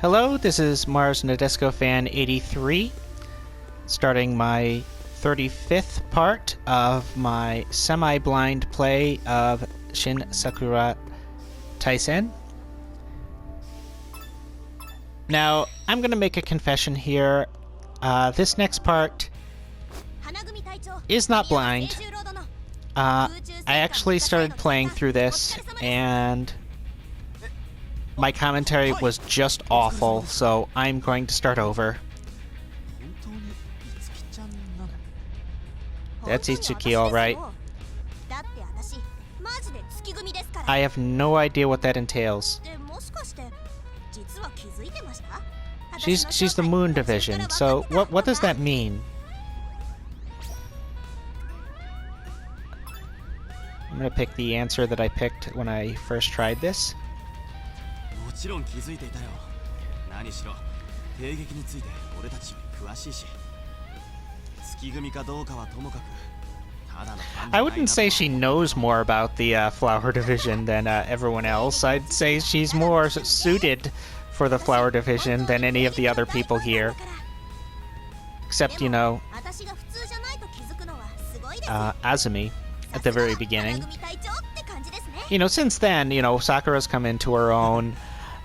Hello, this is Mars Nadesco Fan 83, starting my 35th part of my semi-blind play of Shin Sakura Taisen. Now, I'm going to make a confession here. This next part is not blind. I actually started playing through this, and my commentary was just awful, so I'm going to start over. That's Itsuki, alright. I have no idea what that entails. She's the Moon Division, so what does that mean? I'm gonna pick the answer that I picked when I first tried this. I wouldn't say she knows more about the Flower Division than everyone else. I'd say she's more suited for the Flower Division than any of the other people here. Except, you know, Azumi at the very beginning. You know, since then, you know, Sakura's come into her own.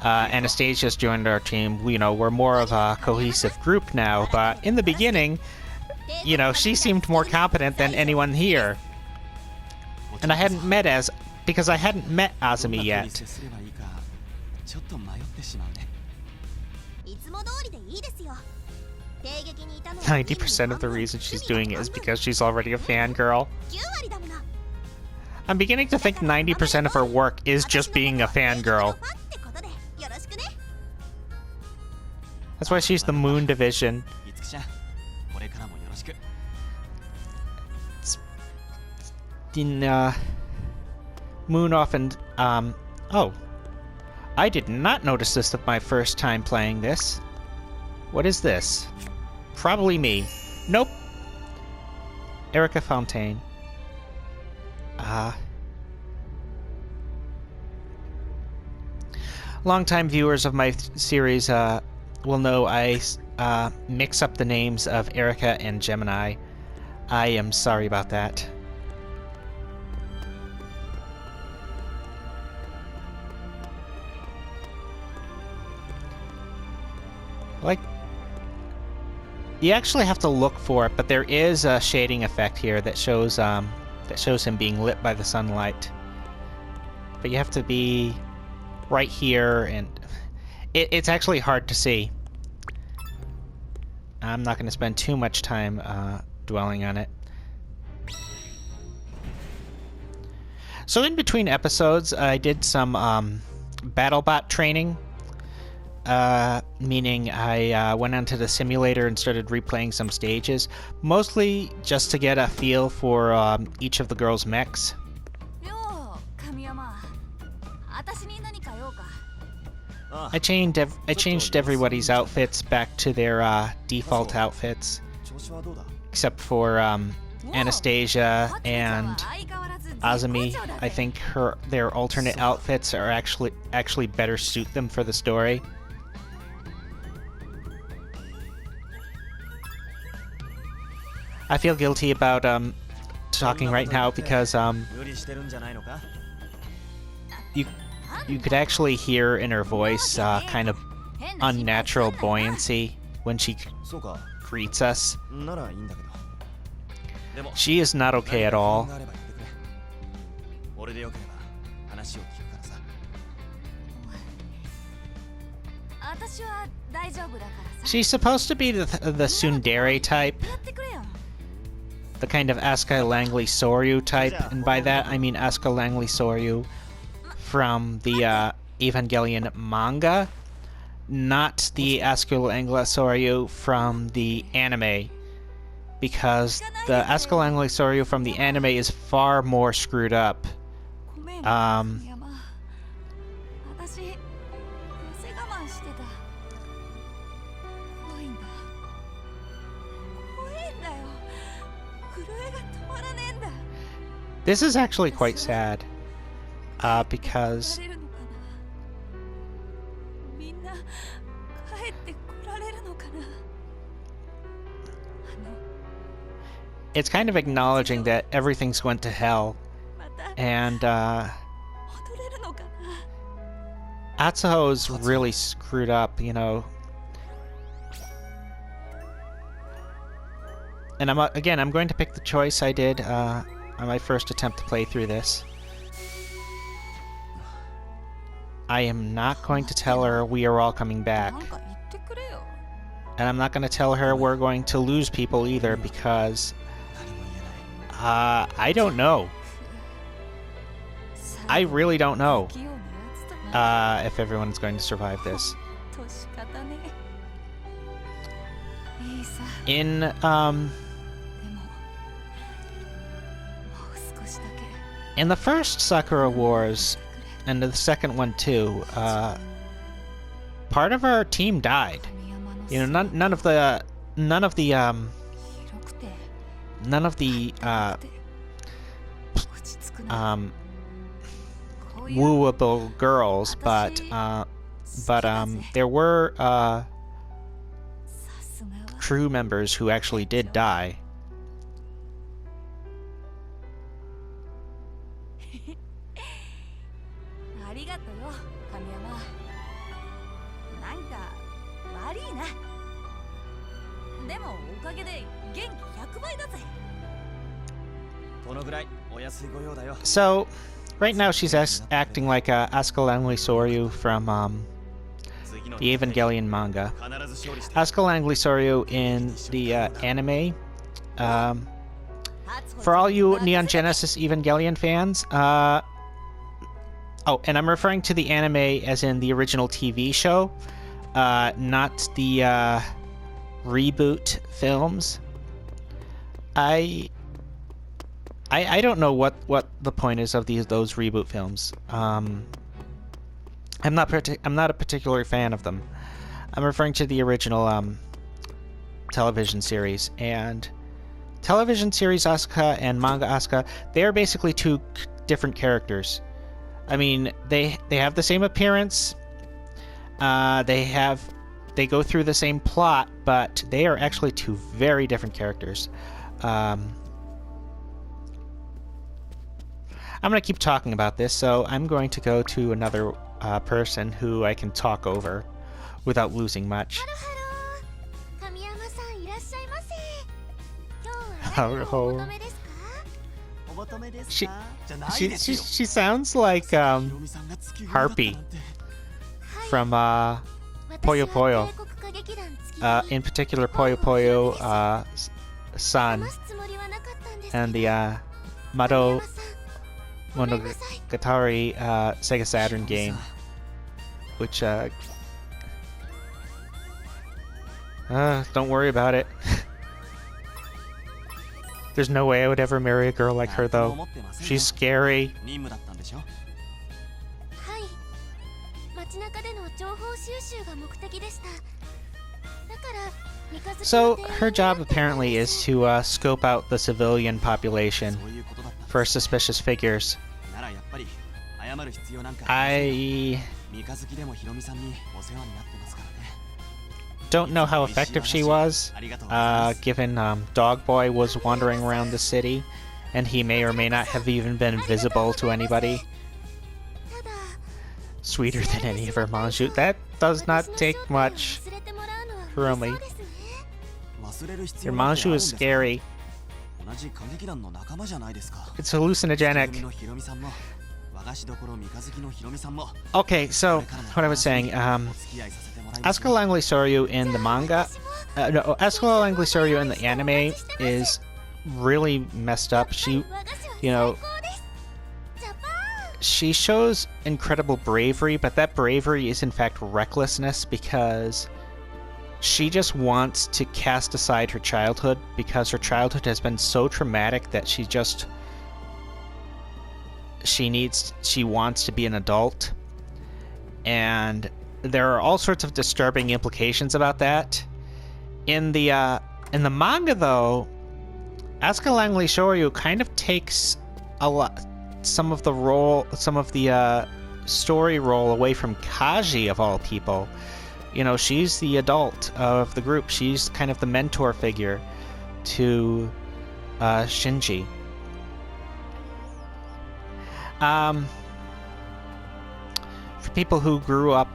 Anastasia's joined our team. You know, we're more of a cohesive group now, but in the beginning, you know, she seemed more competent than anyone here. And I hadn't met because I hadn't met Azumi yet. 90% of the reason she's doing it is because she's already a fangirl. I'm beginning to think 90% of her work is just being a fangirl. That's why she's the Moon Division. Moon often, oh. I did not notice this the my first time playing this. What is this? Probably me. Nope. Erica Fontaine. Longtime viewers of my series will know I mix up the names of Erica and Gemini. I am sorry about that. Like, you actually have to look for it, but there is a shading effect here that shows him being lit by the sunlight. But you have to be right here, and it's actually hard to see. I'm not going to spend too much time dwelling on it. So in between episodes, I did some BattleBot training. Meaning I went onto the simulator and started replaying some stages, mostly just to get a feel for each of the girls' mechs. I changed everybody's outfits back to their default outfits, except for Anastasia and Azumi. I think their alternate outfits are actually better suit them for the story. I feel guilty about talking right now because you could actually hear in her voice kind of unnatural buoyancy when she greets us. She is not okay at all. She's supposed to be the tsundere type. The kind of Asuka Langley Soryu type, and by that I mean Asuka Langley Soryu from the Evangelion manga, not the Asuka Langley Soryu from the anime, because the Asuka Langley Soryu from the anime is far more screwed up. This is actually quite sad, because It's kind of acknowledging that everything's went to hell, and Atsuho's really screwed up, you know. And I'm going to pick the choice I did on my first attempt to play through this. I am not going to tell her we are all coming back. And I'm not going to tell her we're going to lose people either, because I don't know. I really don't know if everyone's going to survive this. In the first Sakura Wars, and the second one too, part of our team died. You know, none of the wooable girls, but there were crew members who actually did die. So, right now she's acting like Asuka Langley Soryu from the Evangelion manga. Asuka Langley Soryu in the anime. For all you Neon Genesis Evangelion fans, oh, and I'm referring to the anime as in the original TV show, not the reboot films. I don't know what the point is of those reboot films. I'm not a particular fan of them. I'm referring to the original television series, and television series Asuka and manga Asuka, they are basically two different characters. I mean, they have the same appearance. They go through the same plot, but they are actually two very different characters. I'm going to keep talking about this, so I'm going to go to another person who I can talk over without losing much. Oh. She sounds like Harpy from Puyo Puyo. In particular, Puyo Puyo San and the Mado Monogatari Sega Saturn game, which don't worry about it. There's no way I would ever marry a girl like her, though. She's scary. So, her job apparently is to scope out the civilian population for suspicious figures. I don't know how effective she was, given Dog Boy was wandering around the city, and he may or may not have even been visible to anybody. Sweeter than any of her Manju. That does not take much, Hiromi. Your Manju is scary. It's hallucinogenic. Okay, so what I was saying, Asuka Langley Soryu in the manga, Asuka Langley Soryu in the anime is really messed up. She, you know, she shows incredible bravery, but that bravery is in fact recklessness, because she just wants to cast aside her childhood, because her childhood has been so traumatic that she wants to be an adult. And there are all sorts of disturbing implications about that. In the manga, though, Asuka Langley Soryu kind of takes some of the story role away from Kaji, of all people, You know, she's the adult of the group. She's kind of the mentor figure to Shinji. For people who grew up,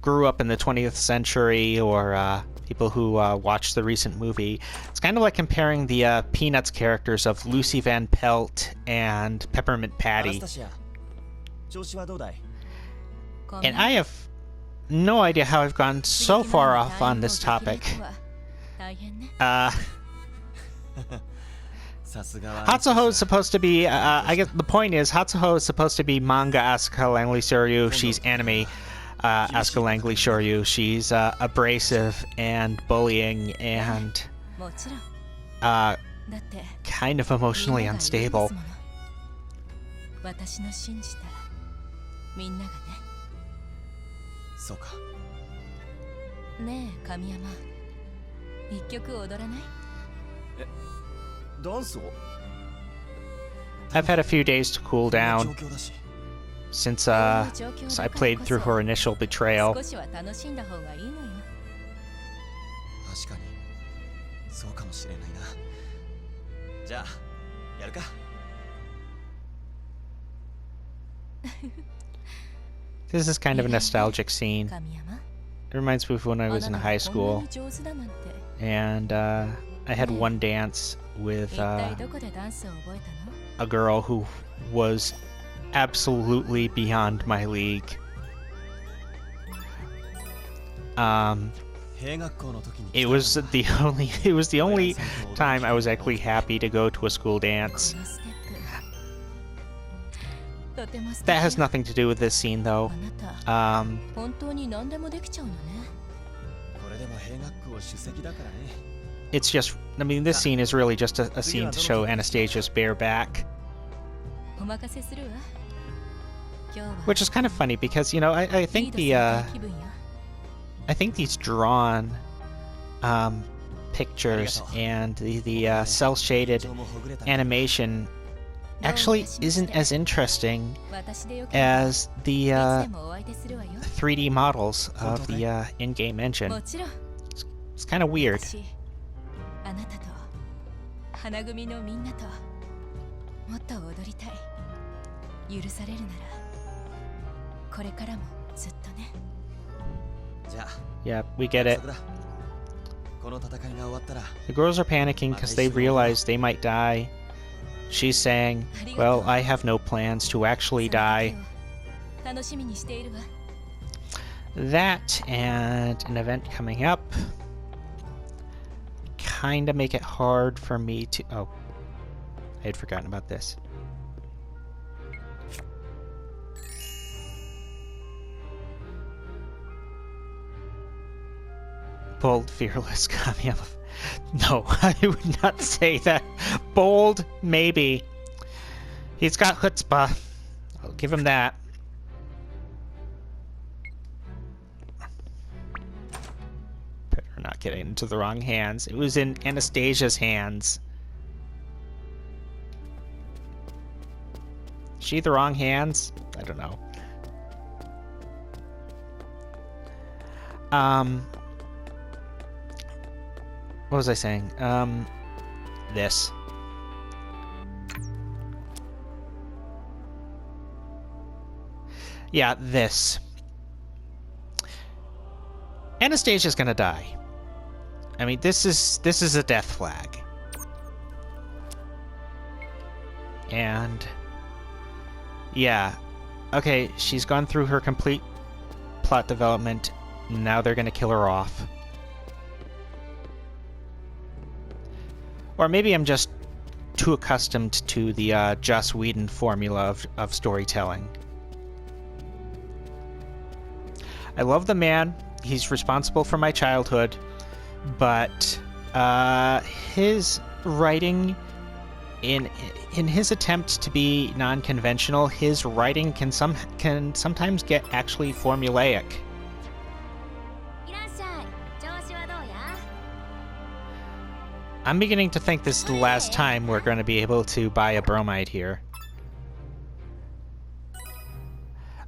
grew up in the 20th century, or people who watched the recent movie, it's kind of like comparing the Peanuts characters of Lucy Van Pelt and Peppermint Patty. And I have no idea how I've gone so far off on this topic. Hatsuho is supposed to be, I guess the point is, Hatsuho is supposed to be manga Asuka Langley Shoryu. She's anime Asuka Langley Shoryu. She's abrasive and bullying and kind of emotionally unstable. I've had a few days to cool down since I played through her initial betrayal. This is kind of a nostalgic scene. It reminds me of when I was in high school, and I had one dance with a girl who was absolutely beyond my league. It was the only time I was actually happy to go to a school dance. That has nothing to do with this scene, though. It's just, I mean, this scene is really just a scene to show Anastasia's bare back. Which is kind of funny because, you know, I think I think these drawn pictures and the cel-shaded animation actually isn't as interesting as the 3D models of the in-game engine. It's kind of weird. Yeah, we get it. The girls are panicking because they realize they might die. She's saying, well, I have no plans to actually die. That and an event coming up kinda make it hard for me to... Oh, I had forgotten about this. Bold, fearless, Kamiyama. No, I would not say that. Bold, maybe. He's got chutzpah. I'll give him that. Better not get it into the wrong hands. It was in Anastasia's hands. Is she the wrong hands? I don't know. What was I saying? This. Yeah, this. Anastasia's gonna die. I mean, this is a death flag. And yeah. Okay, she's gone through her complete plot development. Now they're gonna kill her off. Or maybe I'm just too accustomed to the Joss Whedon formula of storytelling. I love the man. He's responsible for my childhood. But his writing, in his attempt to be non-conventional, his writing can sometimes get actually formulaic. I'm beginning to think this is the last time we're going to be able to buy a bromide here.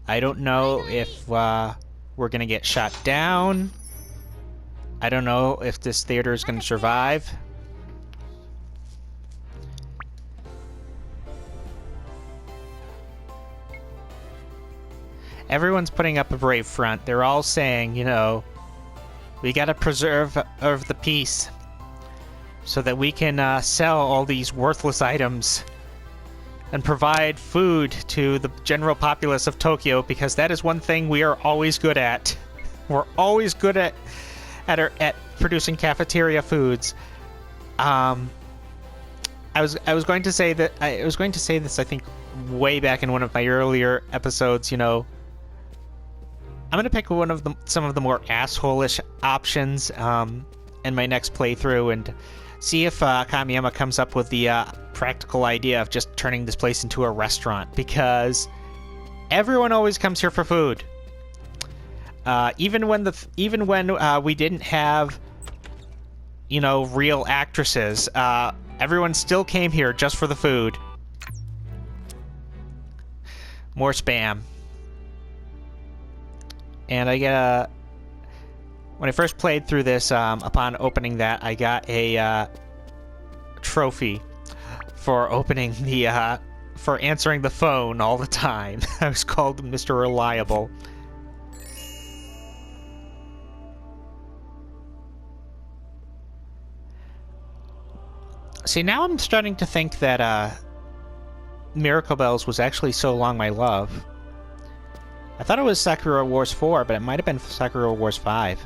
I don't know if we're gonna get shot down. I don't know if this theater is gonna survive. Everyone's putting up a brave front. They're all saying, you know, we gotta preserve the peace so that we can sell all these worthless items and provide food to the general populace of Tokyo, because that is one thing we are always good at. We're always good at producing cafeteria foods. I was going to say that I was going to say this, I think, way back in one of my earlier episodes. You know, I'm gonna pick some of the more asshole-ish options in my next playthrough and see if Kamiyama comes up with the practical idea of just turning this place into a restaurant, because everyone always comes here for food. Even when we didn't have, you know, real actresses, everyone still came here just for the food. More spam. And I get when I first played through this, upon opening that, I got a trophy for opening the for answering the phone all the time. I was called Mr. Reliable. See, now I'm starting to think that Miracle Bells was actually So Long My Love. I thought it was Sakura Wars 4, but it might have been Sakura Wars 5.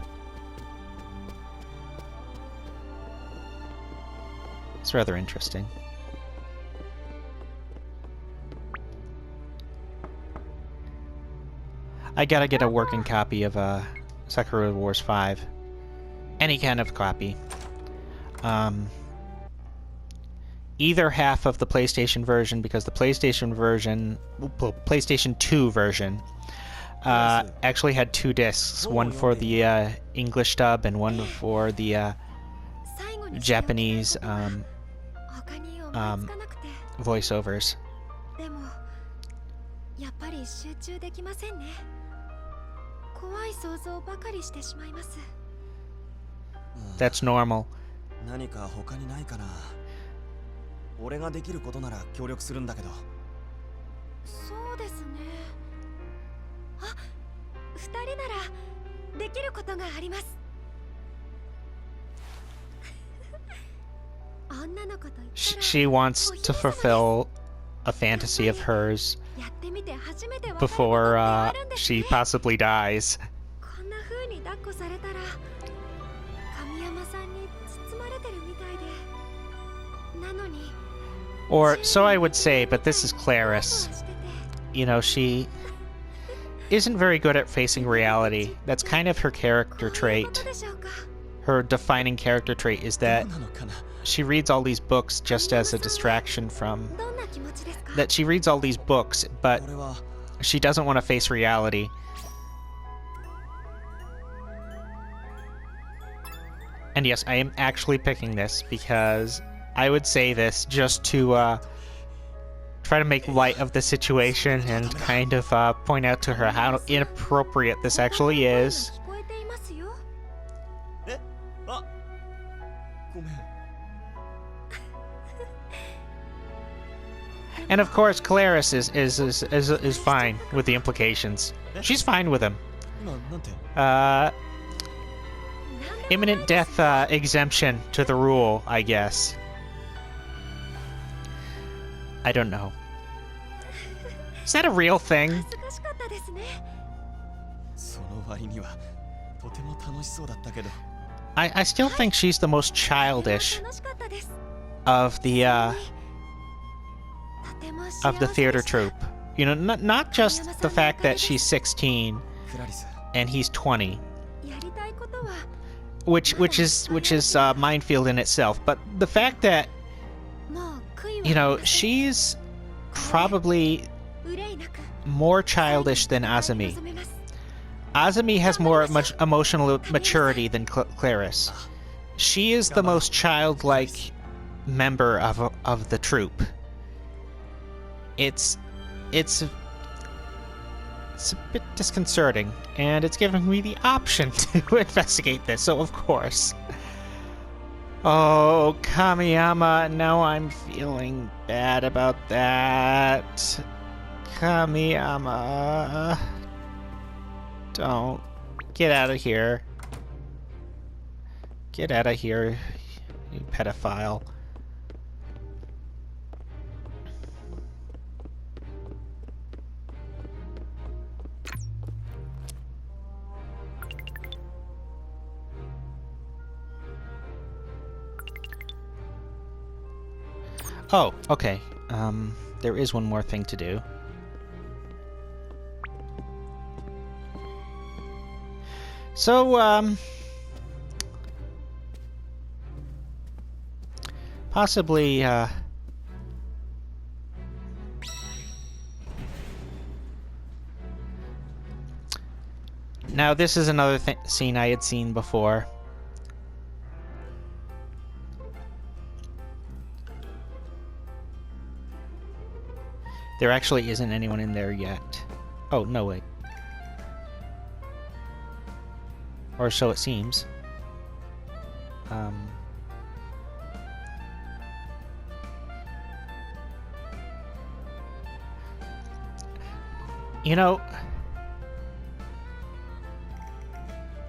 It's rather interesting. I gotta get a working copy of Sakura Wars 5. Any kind of copy. Either half of the PlayStation version, because the PlayStation 2 version, actually had 2 discs, one for the English dub and one for the Japanese voiceovers. That's normal. 何か他にないかな。俺ができることなら協力するんだけど。そうですね。あ、二人ならできることがあります。She wants to fulfill a fantasy of hers before she possibly dies. Or so I would say, but this is Claris. You know, she isn't very good at facing reality. That's kind of her character trait. Her defining character trait is that she reads all these books just as a distraction from... That she reads all these books, but she doesn't want to face reality. And yes, I am actually picking this because I would say this just to try to make light of the situation and kind of point out to her how inappropriate this actually is. And of course, Claris is fine with the implications. She's fine with him. Imminent death exemption to the rule, I guess. I don't know. Is that a real thing? I still think she's the most childish of the theater troupe. You know, not just the fact that she's 16 and he's 20, which is minefield in itself, but the fact that, you know, she's probably more childish than Azumi. Azumi has more emotional maturity than Claris. She is the most childlike member of the troupe. It's It's a bit disconcerting, and it's giving me the option to investigate this, so of course. Oh, Kamiyama, now I'm feeling bad about that. Kamiyama. Don't. Get out of here. Get out of here, you pedophile. Oh, okay. There is one more thing to do. So, possibly, now this is another scene I had seen before. There actually isn't anyone in there yet. Oh, no, wait. Or so it seems. You know,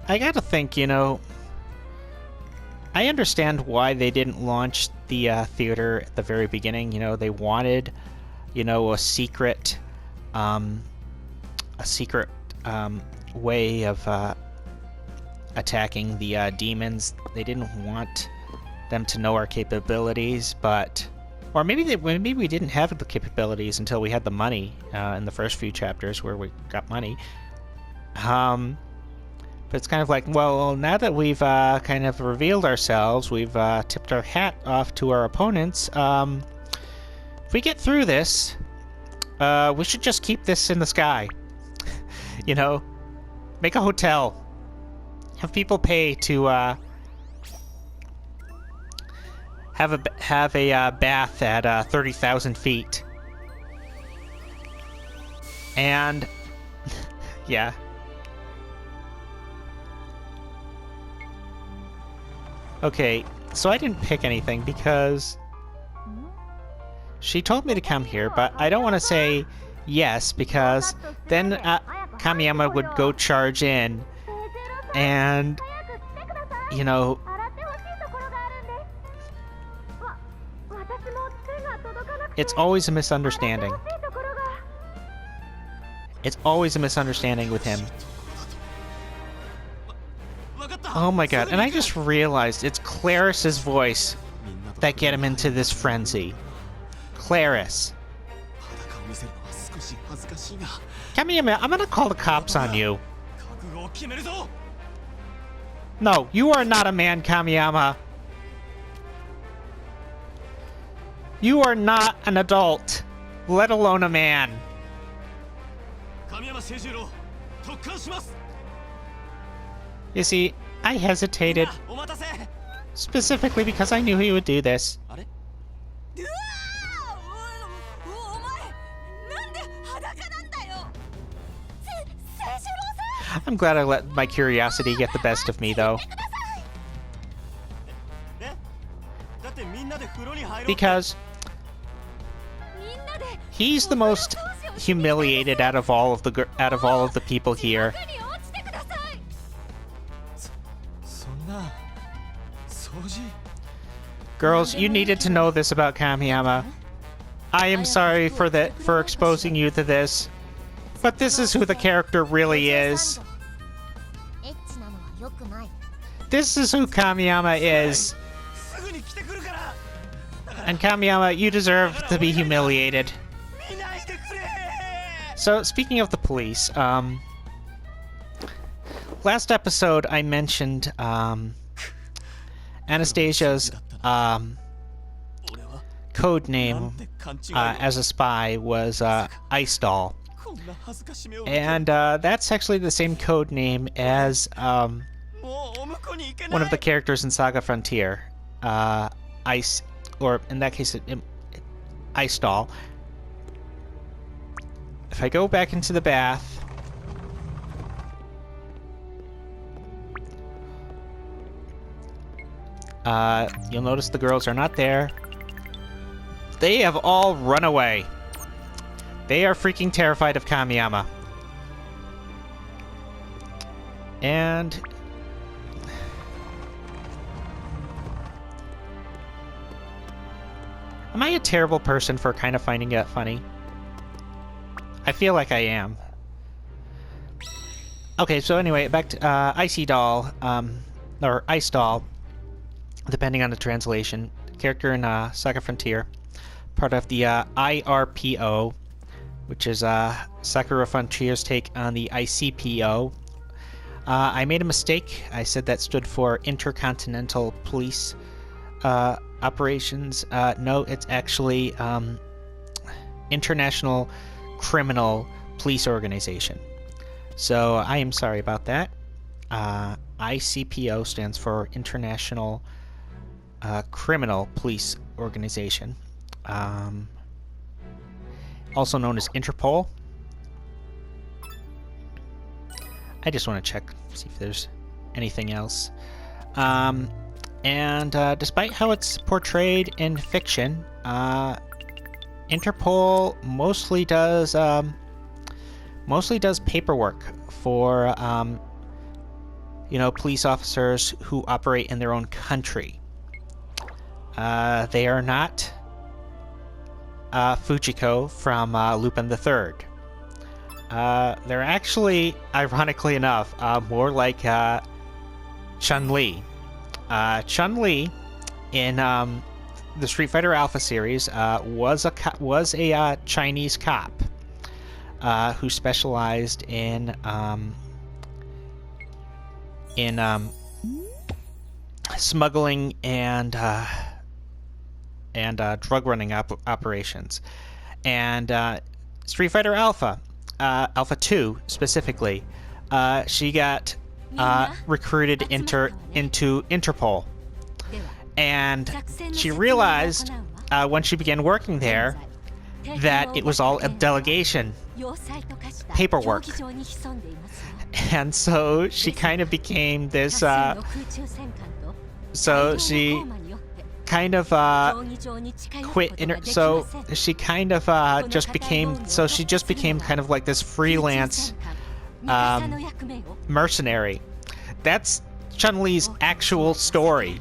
I gotta think, you know, I understand why they didn't launch the theater at the very beginning. You know, they wanted, you know, a secret way of attacking the demons. They didn't want them to know our capabilities, but... Or maybe we didn't have the capabilities until we had the money in the first few chapters where we got money. But it's kind of like, well, now that we've kind of revealed ourselves, we've tipped our hat off to our opponents, if we get through this, we should just keep this in the sky. You know? Make a hotel. Have people pay to have a bath at 30,000 feet. And yeah. Okay, so I didn't pick anything because she told me to come here, but I don't want to say yes because then Kamiyama would go charge in and, you know, it's always a misunderstanding. It's always a misunderstanding with him. Oh my god, and I just realized it's Claris's voice that get him into this frenzy. Claris. Kamiyama, I'm gonna call the cops on you. No, you are not a man, Kamiyama. You are not an adult, let alone a man. You see, I hesitated, specifically because I knew he would do this. I'm glad I let my curiosity get the best of me, though. Because he's the most humiliated out of all of the people here. Girls, you needed to know this about Kamiyama. I am sorry for exposing you to this, but this is who the character really is. This is who Kamiyama is. And Kamiyama, you deserve to be humiliated. So, speaking of the police, last episode I mentioned Anastasia's code name as a spy was Ice Doll. And that's actually the same code name as one of the characters in Saga Frontier. Ice, or in that case, Ice Doll. If I go back into the bath, You'll notice the girls are not there. They have all run away. They are freaking terrified of Kamiyama. And... am I a terrible person for kind of finding it funny? I feel like I am. Okay, so anyway, back to Icy Doll, or Ice Doll, depending on the translation. Character in Saga Frontier. Part of the IRPO, which is Sakura Frontier's take on the ICPO. I made a mistake. I said that stood for Intercontinental Police Operations. No, it's actually International Criminal Police Organization. So I am sorry about that. ICPO stands for International Criminal Police Organization. Also known as Interpol. I just want to check, see if there's anything else. And despite how it's portrayed in fiction, Interpol mostly does paperwork for police officers who operate in their own country. They are not Fujiko from Lupin the Third. They're actually, ironically enough, more like Chun-Li. Chun-Li in the Street Fighter Alpha series was a Chinese cop who specialized in smuggling and drug running operations. And Street Fighter Alpha, Alpha 2 specifically, she got recruited into Interpol. And she realized when she began working there that it was all a delegation paperwork. And so she kind of became this so she kind of quit so she kind of just became kind of like this freelance mercenary. That's Chun-Li's actual story.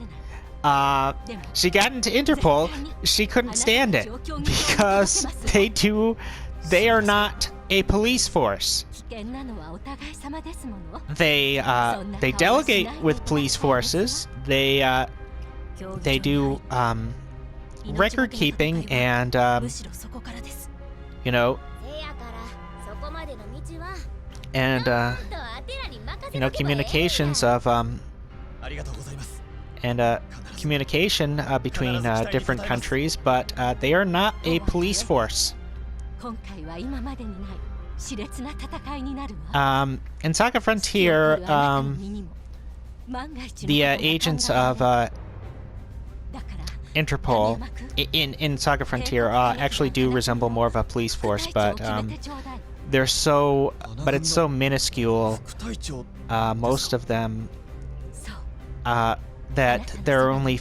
She got into Interpol. She couldn't stand it because they are not a police force. They delegate with police forces. They do record keeping and communications of communication between different countries, but they are not a police force. In Saga Frontier, the agents of Interpol in Saga Frontier actually do resemble more of a police force, but it's so minuscule. Most of them that there are only,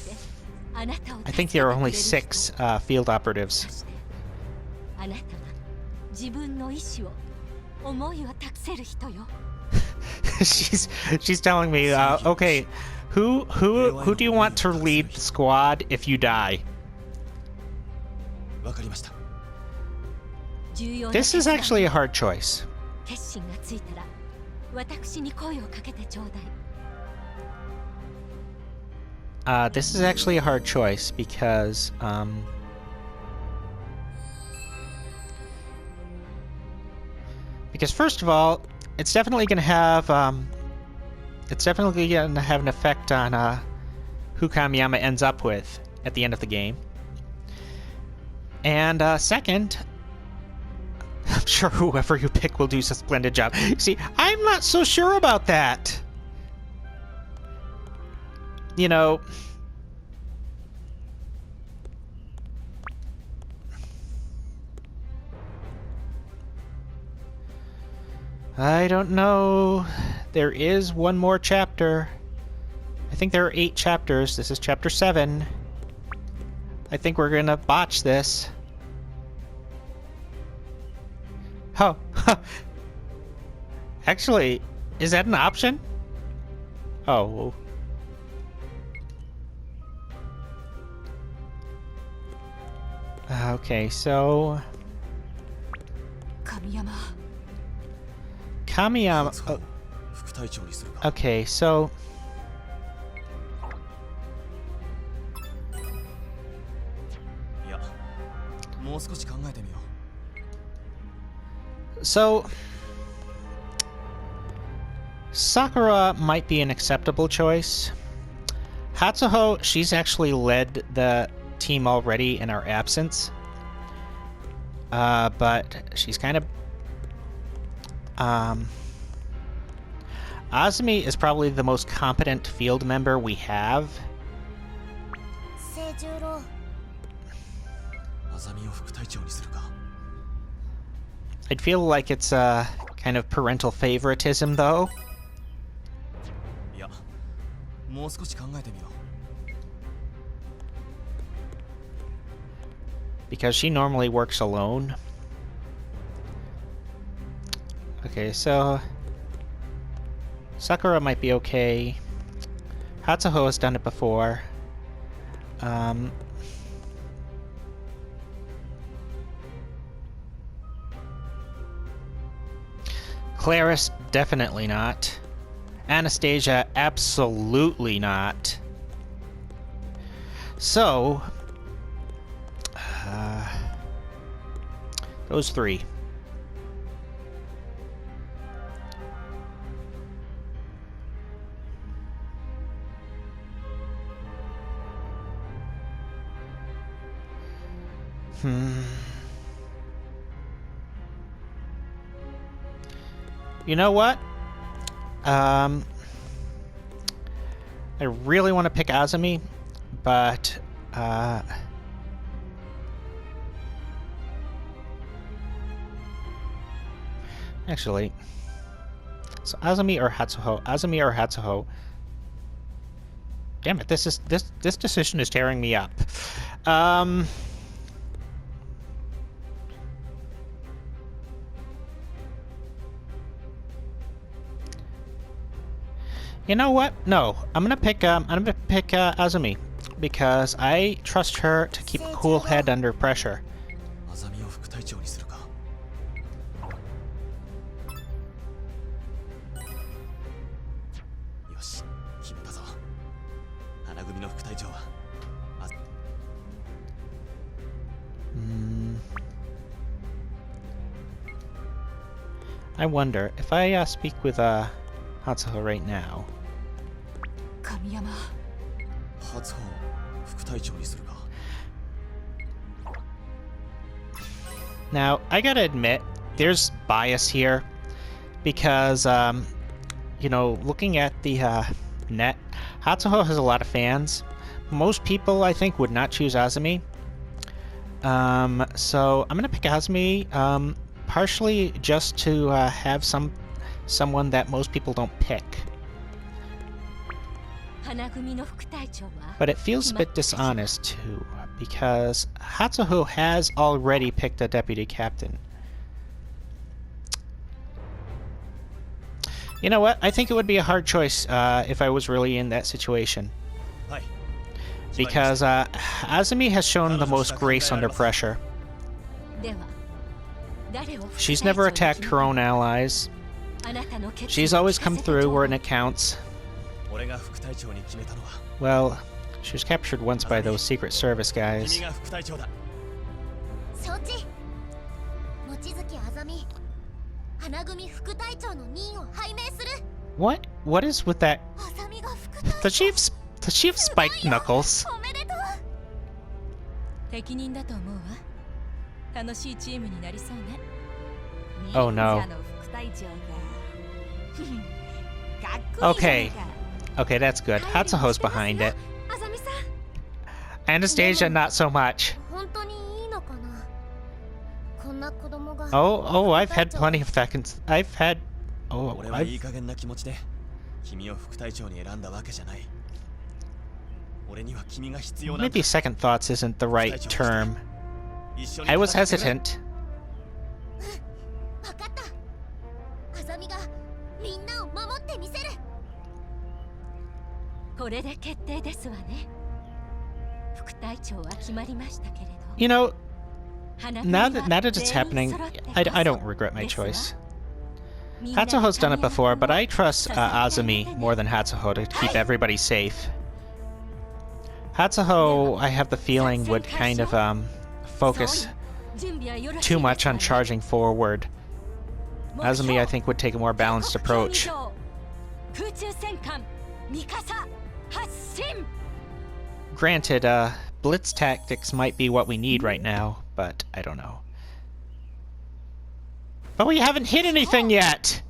I think there are only 6 field operatives. She's telling me, okay, who do you want to lead the squad if you die? This is actually a hard choice. This is actually a hard choice because first of all, it's definitely going to have an effect on who Kamiyama ends up with at the end of the game. And second, I'm sure whoever you pick will do a splendid job. See, I'm not so sure about that. I don't know. There is one more chapter. I think there are 8 chapters. This is chapter 7. I think we're gonna botch this. Oh, actually, is that an option? Oh. Okay, so... Kamiyama... Oh. Okay, so... So... Sakura might be an acceptable choice. Hatsuho, she's actually led the team already in our absence. But she's kind of... Azumi is probably the most competent field member we have. I'd feel like it's kind of parental favoritism, though. Because she normally works alone. Okay, so... Sakura might be okay. Hatsuho has done it before. Claris, definitely not. Anastasia, absolutely not. So... those 3. You know what? I really want to pick Azumi, but actually, so Azumi or Hatsuho? Azumi or Hatsuho? Damn it! This decision is tearing me up. You know what? No, I'm gonna pick Azumi because I trust her to keep a cool head under pressure. I wonder if I speak with Hatsuho right now. Now, I gotta admit, there's bias here because, you know, looking at the net, Hatsuho has a lot of fans. Most people, I think, would not choose Azumi. So I'm gonna pick Azumi, partially just to have someone that most people don't pick. But it feels a bit dishonest too, because Hatsuho has already picked a deputy captain. You know what? I think it would be a hard choice if I was really in that situation. Because Azumi has shown the most grace under pressure. She's never attacked her own allies. She's always come through when it counts. Well, she was captured once by those Secret Service guys. What? What is with that? Does she have spiked knuckles? Oh no. Okay. Okay, that's good. Hatsuho's behind it. Anastasia, not so much. Oh, I've had plenty of seconds. I've had... Maybe second thoughts isn't the right term. I was hesitant. 分かったあざみがみんなを守ってみせるこれで決定ですわね副隊長は決まりましたけれど You know, now that it's happening, I don't regret my choice. Hatsuho's done it before, but I trust Azumi more than Hatsuho to keep everybody safe. Hatsuho, I have the feeling, would kind of focus too much on charging forward. Azumi, I think, would take a more balanced approach. Granted, blitz tactics might be what we need right now, but I don't know. But we haven't hit anything yet!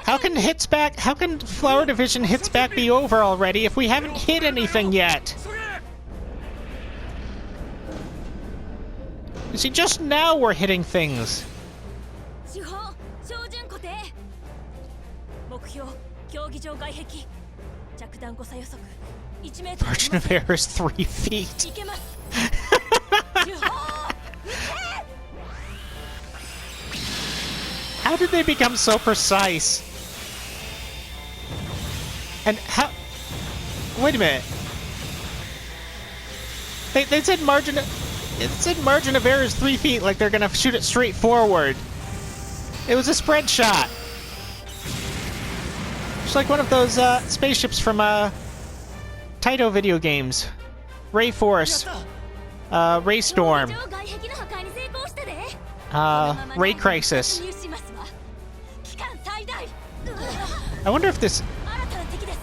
How can Flower Division hits back be over already if we haven't hit anything yet? You see, just now we're hitting things. Margin of error is 3 feet. How did they become so precise? And how... Wait a minute. They said margin... It said margin of error is 3 feet, like they're gonna shoot it straight forward. It was a spread shot. It's like one of those spaceships from Taito video games. Ray Force. Ray Storm. Ray Crisis. I wonder if this...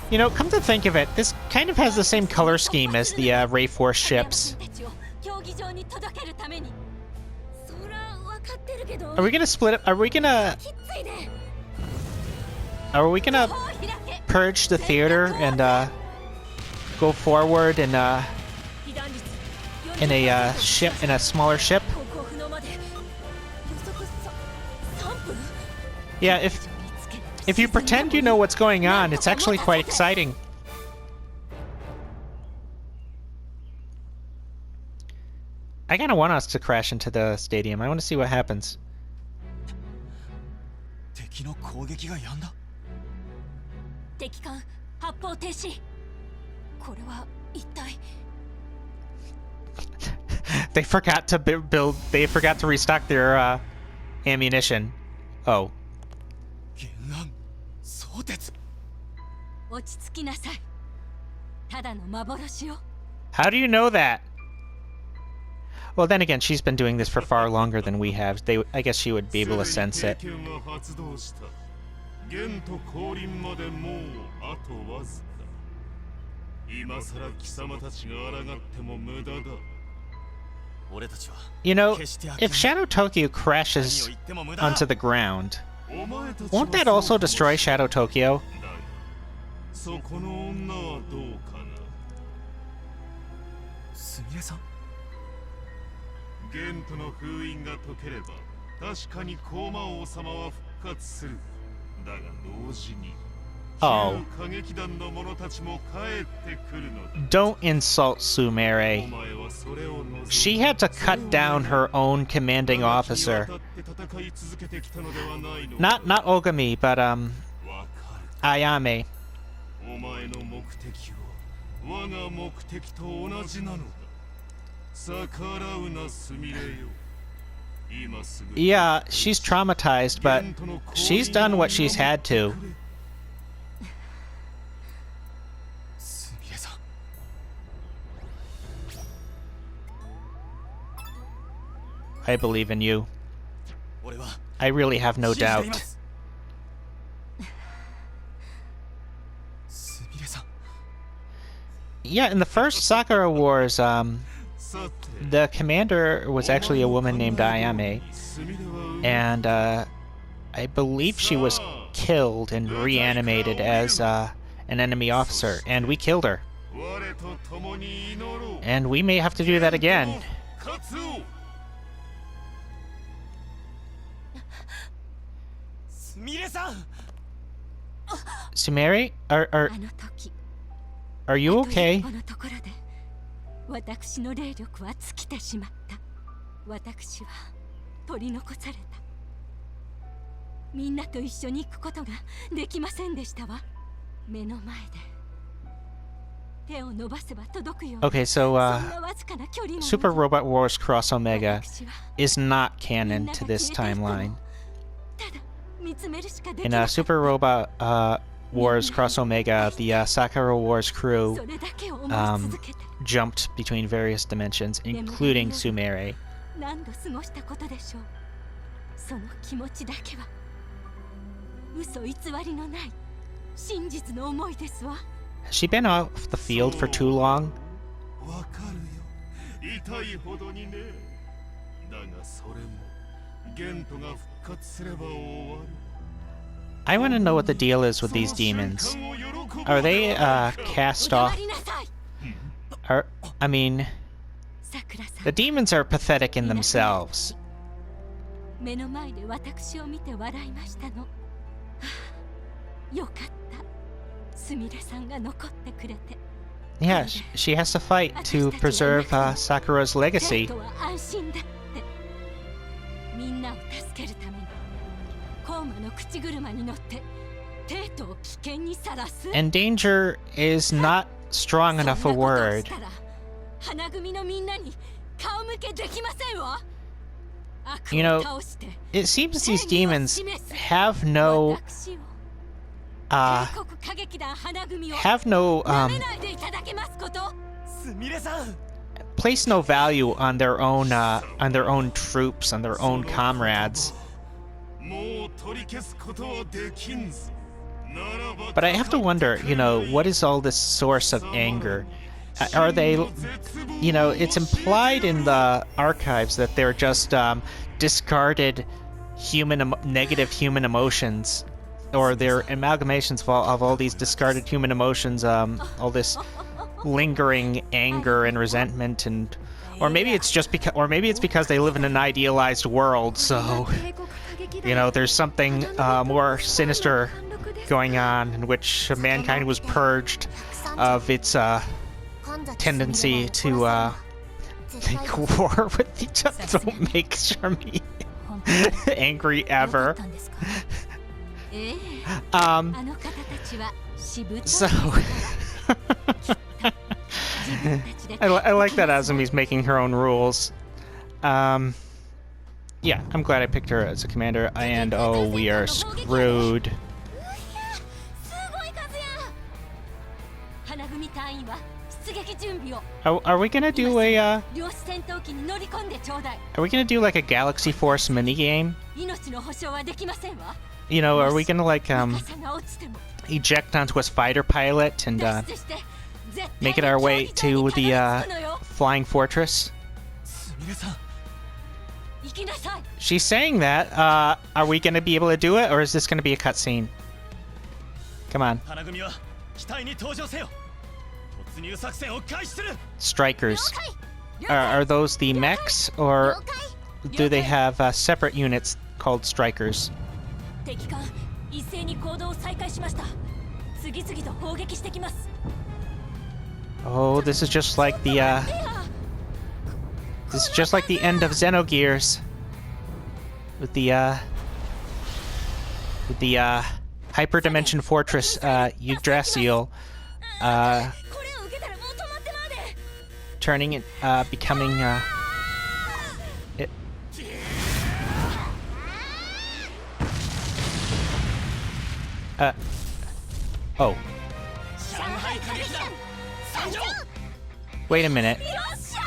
You know, come to think of it, this kind of has the same color scheme as the Ray Force ships. Are we gonna split it? Are we gonna purge the theater and go forward in a ship, in a smaller ship? Yeah, if you pretend you know what's going on, it's actually quite exciting. I kind of want us to crash into the stadium. I want to see what happens. They forgot to build. They forgot to restock their ammunition. Oh. How do you know that? Well, then again, she's been doing this for far longer than we have. I guess she would be able to sense it. You know, if Shadow Tokyo crashes onto the ground, won't that also destroy Shadow Tokyo? Oh. Don't insult Sumire. She had to cut down her own commanding officer. Not Ogami, but Ayame. Yeah, she's traumatized, but she's done what she's had to. I believe in you. I really have no doubt. Yeah, in the first Sakura Wars, the commander was actually a woman named Ayame, and I believe she was killed and reanimated as an enemy officer, and we killed her. And we may have to do that again. Sumire? Are you okay? このところで私の霊力は尽きてしまった。私は取り残された。みんなと一緒に行くことができませんでしたわ。目の前で手を伸ばせば届くような Okay, so そんなわずかな距離なのに Super Robot Wars Cross Omega 私は is not みん canon なが to 消え this ていっても timeline. ただ見つめるしかでき In なかった。 Super Robot Wars Cross Omega, the Sakura Wars crew それだけを思い続けて jumped between various dimensions, including Sumere. 何度過ごしたことでしょう。その気持ちだけは嘘偽りのない真実の思いですわ。 Has she been off the field for too long? わかるよ。痛いほどにね。だがそれもゲントが復活すれば終わる。 I want to know what the deal is with these demons. Are they cast お off? 黙りなさい。 I mean, さくらさん the demons are pathetic in themselves. 目の前で私を見て笑いましたの。はあ、よかった。すみれさんが残ってくれて。 Yeah, she has to fight to preserve Sakura's 生 legacy. 徒は安心だって。みんなを助けるためにコーマの口車に乗ってテートを危険にさらす。 Endanger is not strong そんな enough こ a とを word. したら花組のみんなに顔向けできませんわ。悪 You を know, 倒して it seems these demons have no 私を uh 帝国歌劇団花組を have no 舐めないでいただけますこと。すみれさん place no value on their own troops, on their own comrades. もう取り消すことはできんぞ。ならば But I have to wonder, you know, what is all this source of anger? Are they, you know, it's implied in the archives that they're just discarded negative human emotions, or they're amalgamations of all these discarded human emotions, all this lingering anger and resentment, and or maybe it's because they live in an idealized world, so you know there's something more sinister going on, in which mankind was purged of its tendency to make war with each other. Don't make Sharmi angry ever. ええ Um, あの方たちはしぶとい so 自分たちで I like that Azumi's making her own rules. Yeah, I'm glad I picked her as a commander, and oh, we are screwed. すごい数や。花組隊員は出撃準備を。 Are we gonna do a 量子戦闘機に乗り込んでちょうだい。 are we gonna do like a Galaxy Force minigame? 命の保証はできませんわ。 You know, are we gonna like 傘が落ちても eject onto a fighter pilot and 脱出して絶対に make it our way 競 to 技 the 場にたどり着くのよ。 flying fortress? すみれさん行きなさい。 She's saying that. Are we gonna be able to do it, or is this gonna be a cutscene? Come on, 花組は機体に登場せよ突入作戦を開始する strikers. Are those the mechs, or do they have separate units called strikers? 敵艦一斉に行動を再開しました。次々と砲撃してきます。 Oh, this is just like the this is just like the end of Xenogears with the hyperdimension fortress Yggdrasil これを受けたらもう止まってまうで。 turning it becoming it oh 上海歌劇団参上 wait a minute よっしゃ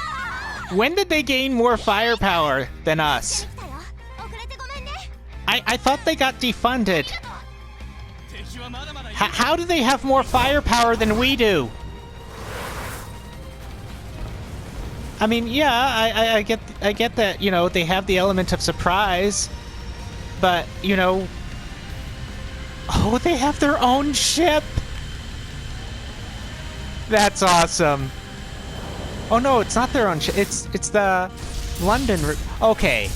ー。 when did they gain more firepower than us 来たよ。遅れてごめんね。 I thought they got defunded 敵はまだまだいる how do they have more firepower than we do I mean, yeah, I get that, you know, they have the element of surprise, but, you know, oh, they have their own ship. That's awesome. Oh no, it's not their own ship. It's the London. Okay,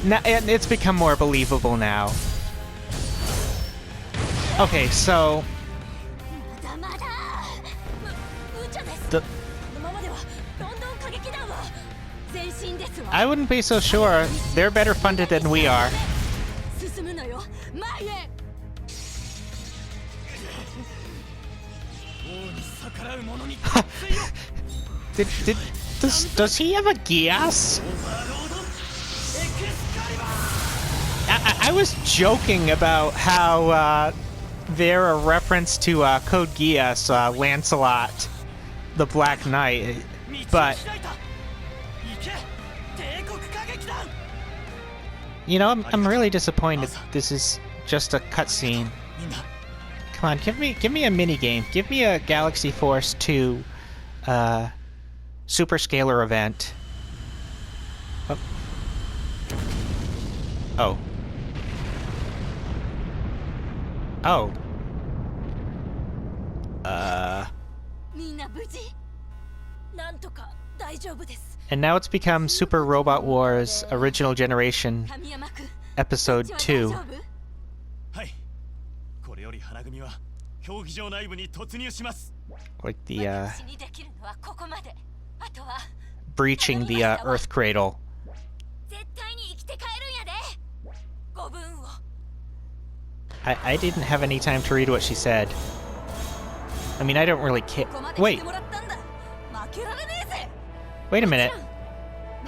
now it's become more believable now. Okay, so まだまだ。I wouldn't be so sure. They're better funded than we are. 進むのよ前へ Does he have a Gias? I was joking about how they're a reference to Code Geass, Lancelot, the Black Knight, but you know, I'm really disappointed. This is just a cutscene. Come on, give me a mini game. Give me a Galaxy Force 2 Super Scalar event. Oh. Oh. Oh. みんな無事なんとか大丈夫です And now it's become Super Robot Wars Original Generation 神山君 Episode 2. はい。これより花組は競技場内部に突入します。 Like the 私にできるのはここまであとは breaching the Earth Cradle. 絶対に生きて帰るんやでご分を I didn't have any time to read what she said. I mean, I don't really care. ここまで来 Wait, てもらったんだ負けられねえぜ wait a minute. 負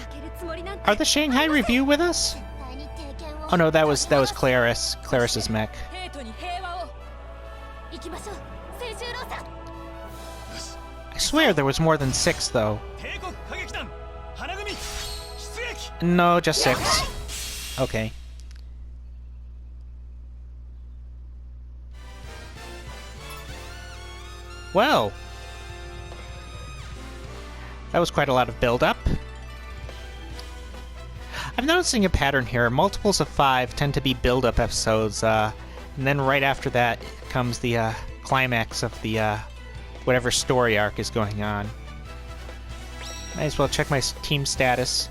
けるつもりなんて Are the Shanghai Review with us? 絶対に経験を Oh no, that was Claris. Claris's mech. ヘイトに平和を行きましょう清十郎さん I swear there was more than 6 though. 帝国歌劇団花組出撃 No, just 6. Okay. Well, that was quite a lot of build-up. I'm noticing a pattern here. Multiples of 5 tend to be build-up episodes, and then right after that comes the climax of the whatever story arc is going on. Might as well check my team status.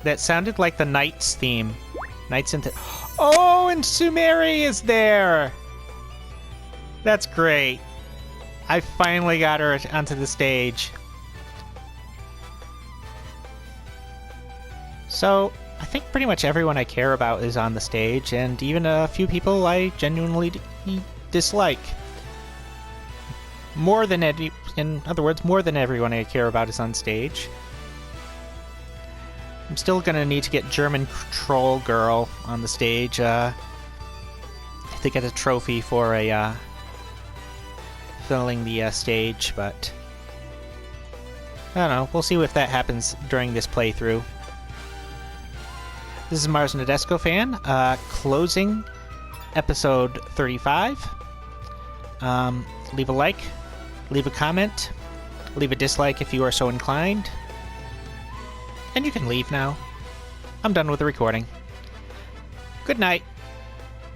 That sounded like the Knights theme. Knights into... Oh, and Sumeri is there! That's great. I finally got her onto the stage. So, I think pretty much everyone I care about is on the stage, and even a few people I genuinely dislike. More than in other words, more than everyone I care about is on stage. I'm still gonna need to get German Troll Girl on the stage, to get a trophy for a, filling the, stage, but... I don't know, we'll see if that happens during this playthrough. This is Mars Nadesco fan, closing episode 35. Leave a like, leave a comment, leave a dislike if you are so inclined. And you can leave now. I'm done with the recording. Good night.